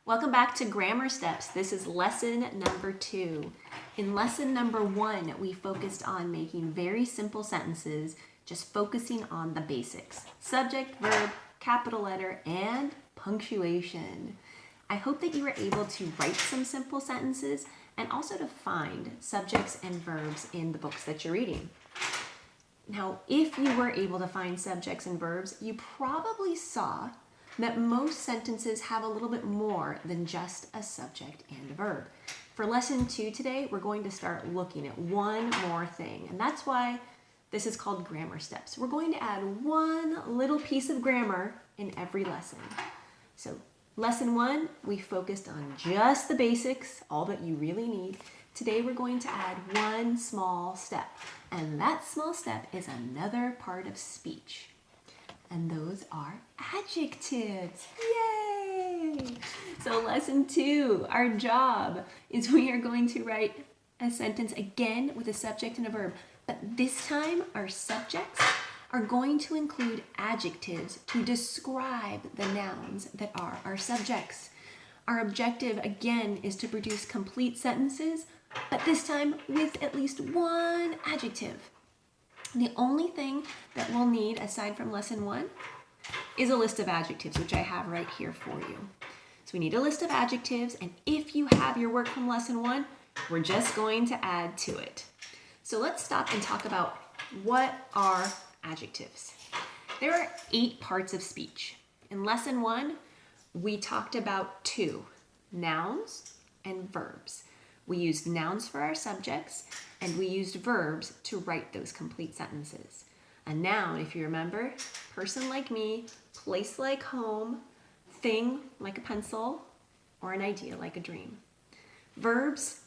Welcome back to Grammar Steps. This is lesson number 2. In lesson number 1, we focused on making very simple sentences, just focusing on the basics. Subject, verb, capital letter, and punctuation. I hope that you were able to write some simple sentences and also to find subjects and verbs in the books that you're reading. Now, if you were able to find subjects and verbs, you probably saw that most sentences have a little bit more than just a subject and a verb. For lesson 2 today, we're going to start looking at one more thing, and that's why this is called Grammar Steps. We're going to add one little piece of grammar in every lesson. So lesson 1, we focused on just the basics, all that you really need. Today we're going to add one small step, and that small step is another part of speech. And those are adjectives. Yay! So lesson 2, our job is we are going to write a sentence again with a subject and a verb. But this time our subjects are going to include adjectives to describe the nouns that are our subjects. Our objective again is to produce complete sentences, but this time with at least one adjective. The only thing that we'll need aside from lesson 1 is a list of adjectives, which I have right here for you. So we need a list of adjectives, and if you have your work from lesson 1, we're just going to add to it. So let's stop and talk about what are adjectives. There are 8 parts of speech. In lesson 1, we talked about 2, nouns and verbs. We used nouns for our subjects, and we used verbs to write those complete sentences. A noun, if you remember, person like me, place like home, thing like a pencil, or an idea like a dream. Verbs,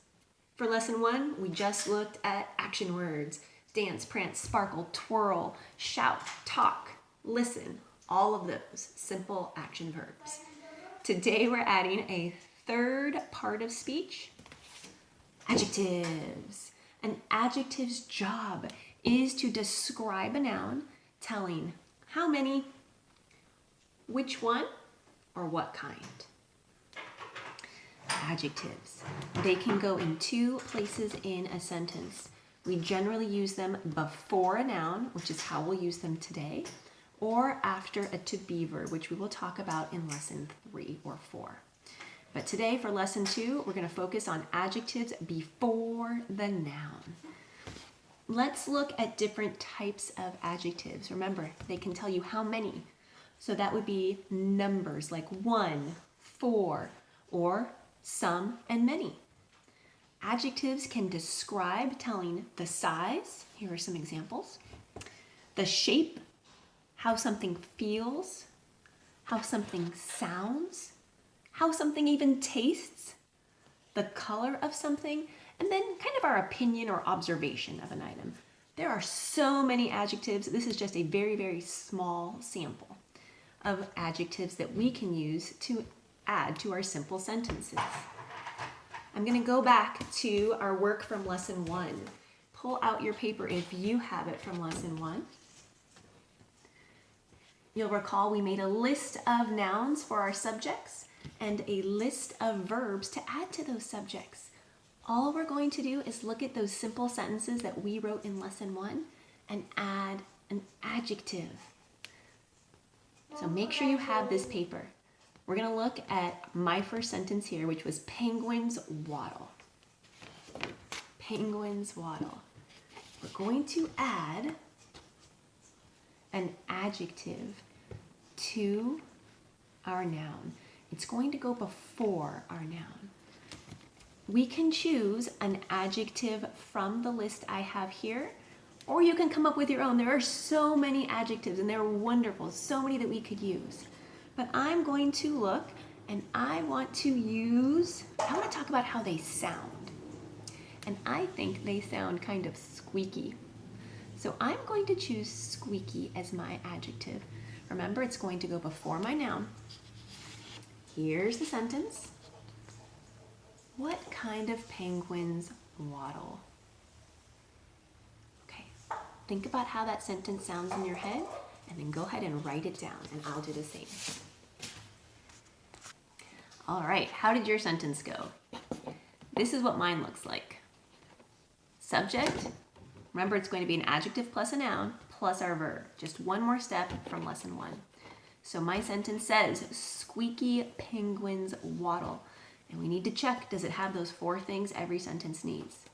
for lesson 1, we just looked at action words. Dance, prance, sparkle, twirl, shout, talk, listen, all of those simple action verbs. Today we're adding a 3rd part of speech, adjectives. An adjective's job is to describe a noun, telling how many, which one, or what kind. Adjectives. They can go in 2 places in a sentence. We generally use them before a noun, which is how we'll use them today, or after a to-be verb, which we will talk about in lesson 3 or 4. But today for lesson 2, we're going to focus on adjectives before the noun. Let's look at different types of adjectives. Remember, they can tell you how many. So that would be numbers like 1, 4, or some and many. Adjectives can describe telling the size. Here are some examples. The shape, how something feels, how something sounds, how something even tastes, the color of something, and then kind of our opinion or observation of an item. There are so many adjectives. This is just a very, very small sample of adjectives that we can use to add to our simple sentences. I'm going to go back to our work from lesson 1. Pull out your paper if you have it from lesson 1. You'll recall we made a list of nouns for our subjects and a list of verbs to add to those subjects. All we're going to do is look at those simple sentences that we wrote in lesson 1 and add an adjective. So make sure you have this paper. We're going to look at my first sentence here, which was penguins waddle. Penguins waddle. We're going to add an adjective to our noun. It's going to go before our noun. We can choose an adjective from the list I have here, or you can come up with your own. There are so many adjectives and they're wonderful, so many that we could use. But I'm going to look and I want to talk about how they sound. And I think they sound kind of squeaky. So I'm going to choose squeaky as my adjective. Remember, it's going to go before my noun. Here's the sentence. What kind of penguins waddle? Okay, think about how that sentence sounds in your head, and then go ahead and write it down, and I'll do the same. All right, how did your sentence go? This is what mine looks like. Subject, remember it's going to be an adjective plus a noun plus our verb. Just one more step from lesson 1. So my sentence says, squeaky penguins waddle. And we need to check, does it have those 4 things every sentence needs?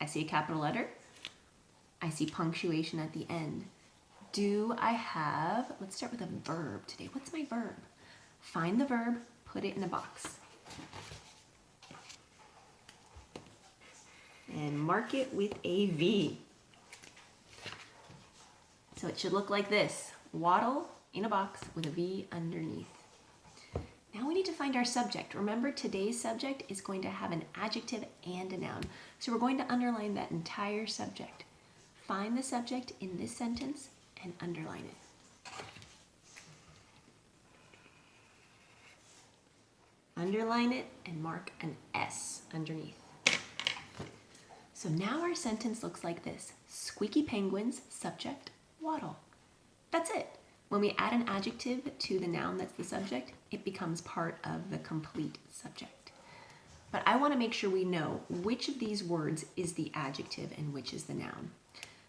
I see a capital letter. I see punctuation at the end. Do I have, let's start with a verb today. What's my verb? Find the verb, put it in a box. And mark it with a V. So it should look like this. Waddle in a box with a V underneath. Now we need to find our subject. Remember, today's subject is going to have an adjective and a noun. So we're going to underline that entire subject. Find the subject in this sentence and underline it. Underline it and mark an S underneath. So now our sentence looks like this. Squeaky penguins, subject, waddle. That's it. When we add an adjective to the noun that's the subject, it becomes part of the complete subject. But I want to make sure we know which of these words is the adjective and which is the noun.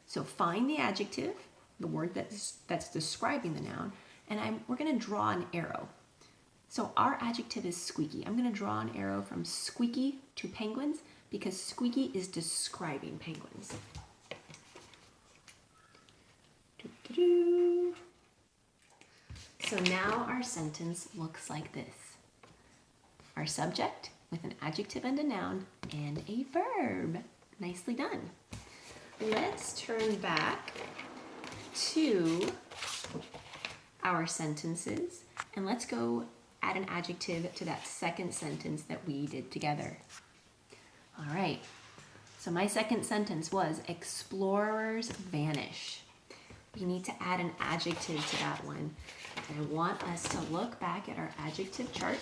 So find the adjective, the word that's describing the noun, and we're going to draw an arrow. So our adjective is squeaky. I'm going to draw an arrow from squeaky to penguins because squeaky is describing penguins. Doo-doo-doo. So now our sentence looks like this. Our subject with an adjective and a noun and a verb. Nicely done. Let's turn back to our sentences and let's go add an adjective to that second sentence that we did together. All right, so my second sentence was explorers vanish. We need to add an adjective to that one. And I want us to look back at our adjective chart.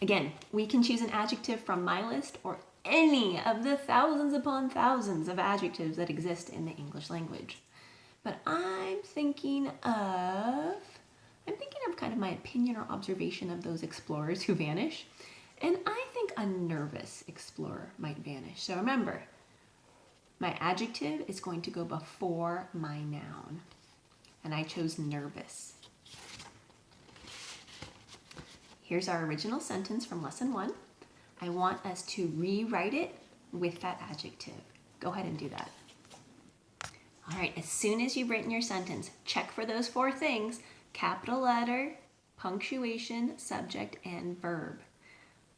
Again, we can choose an adjective from my list or any of the thousands upon thousands of adjectives that exist in the English language. But I'm thinking of kind of my opinion or observation of those explorers who vanish. And I think a nervous explorer might vanish. So remember, my adjective is going to go before my noun. And I chose nervous. Here's our original sentence from lesson 1. I want us to rewrite it with that adjective. Go ahead and do that. All right, as soon as you've written your sentence, check for those 4 things: capital letter, punctuation, subject, and verb.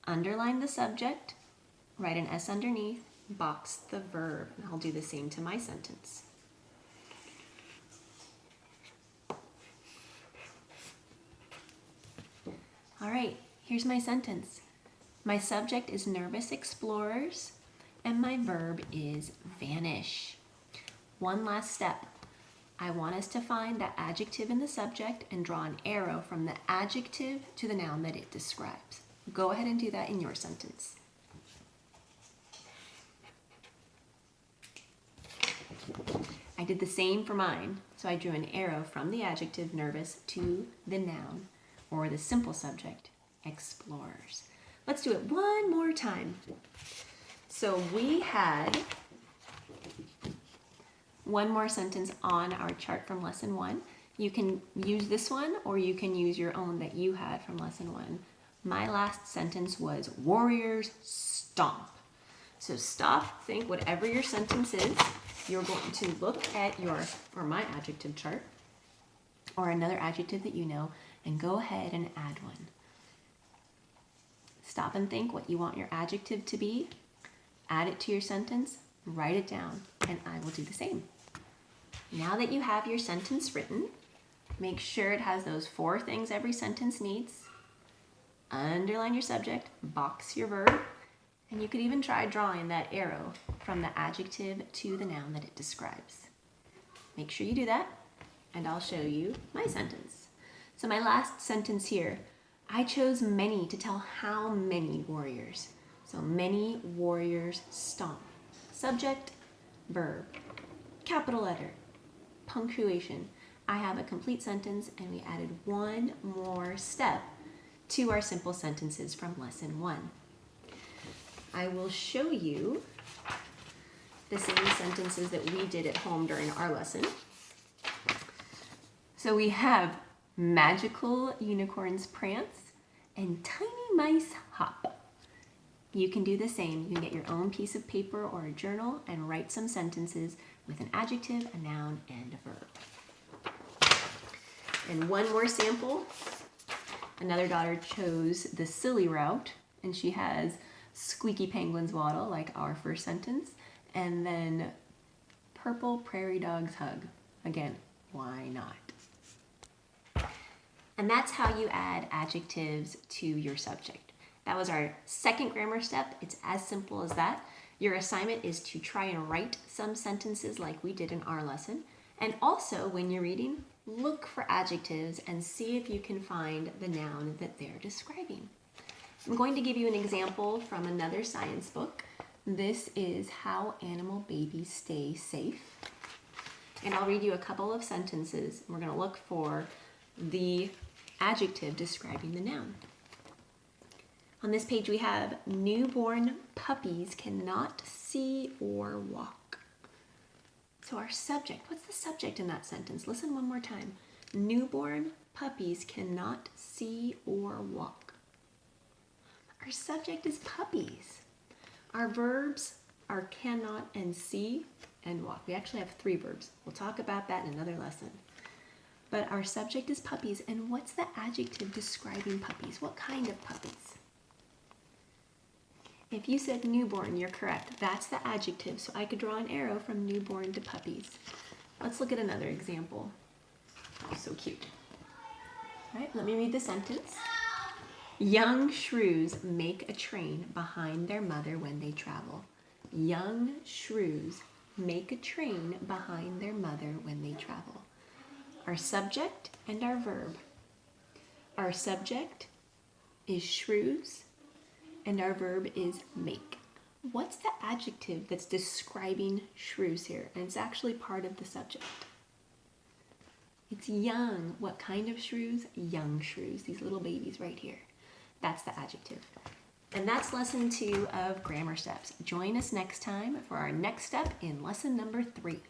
Underline the subject, write an S underneath, box the verb, and I'll do the same to my sentence. All right, here's my sentence. My subject is nervous explorers, and my verb is vanish. One last step. I want us to find the adjective in the subject and draw an arrow from the adjective to the noun that it describes. Go ahead and do that in your sentence. I did the same for mine. So I drew an arrow from the adjective nervous to the noun, or the simple subject, explorers. Let's do it one more time. So we had one more sentence on our chart from lesson 1. You can use this one or you can use your own that you had from lesson 1. My last sentence was warriors stomp. So stop, think, whatever your sentence is, you're going to look at my adjective chart or another adjective that you know and go ahead and add one. Stop and think what you want your adjective to be, add it to your sentence, write it down, and I will do the same. Now that you have your sentence written, make sure it has those 4 things every sentence needs. Underline your subject, box your verb, and you could even try drawing that arrow from the adjective to the noun that it describes. Make sure you do that, and I'll show you my sentence. So my last sentence here, I chose many to tell how many warriors. So many warriors stomp. Subject, verb, capital letter, punctuation. I have a complete sentence and we added one more step to our simple sentences from lesson 1. I will show you the same sentences that we did at home during our lesson. So we have magical unicorns prance and tiny mice hop. You can do the same. You can get your own piece of paper or a journal and write some sentences with an adjective, a noun, and a verb. And one more sample. Another daughter chose the silly route, and she has squeaky penguins waddle, like our first sentence, and then purple prairie dogs hug. Again, why not? And that's how you add adjectives to your subject. That was our second grammar step. It's as simple as that. Your assignment is to try and write some sentences like we did in our lesson. And also, when you're reading, look for adjectives and see if you can find the noun that they're describing. I'm going to give you an example from another science book. This is How Animal Babies Stay Safe. And I'll read you a couple of sentences. We're going to look for the adjective describing the noun. On this page we have newborn puppies cannot see or walk. So our subject, what's the subject in that sentence? Listen one more time. Newborn puppies cannot see or walk. Our subject is puppies. Our verbs are cannot and see and walk. We actually have 3 verbs. We'll talk about that in another lesson. But our subject is puppies, and what's the adjective describing puppies? What kind of puppies? If you said newborn, you're correct. That's the adjective, so I could draw an arrow from newborn to puppies. Let's look at another example. Oh, so cute. All right, let me read the sentence. Young shrews make a train behind their mother when they travel. Young shrews make a train behind their mother when they travel. Our subject and our verb. Our subject is shrews, and our verb is make. What's the adjective that's describing shrews here? And it's actually part of the subject. It's young. What kind of shrews? Young shrews, these little babies right here. That's the adjective. And that's lesson 2 of Grammar Steps. Join us next time for our next step in lesson number 3.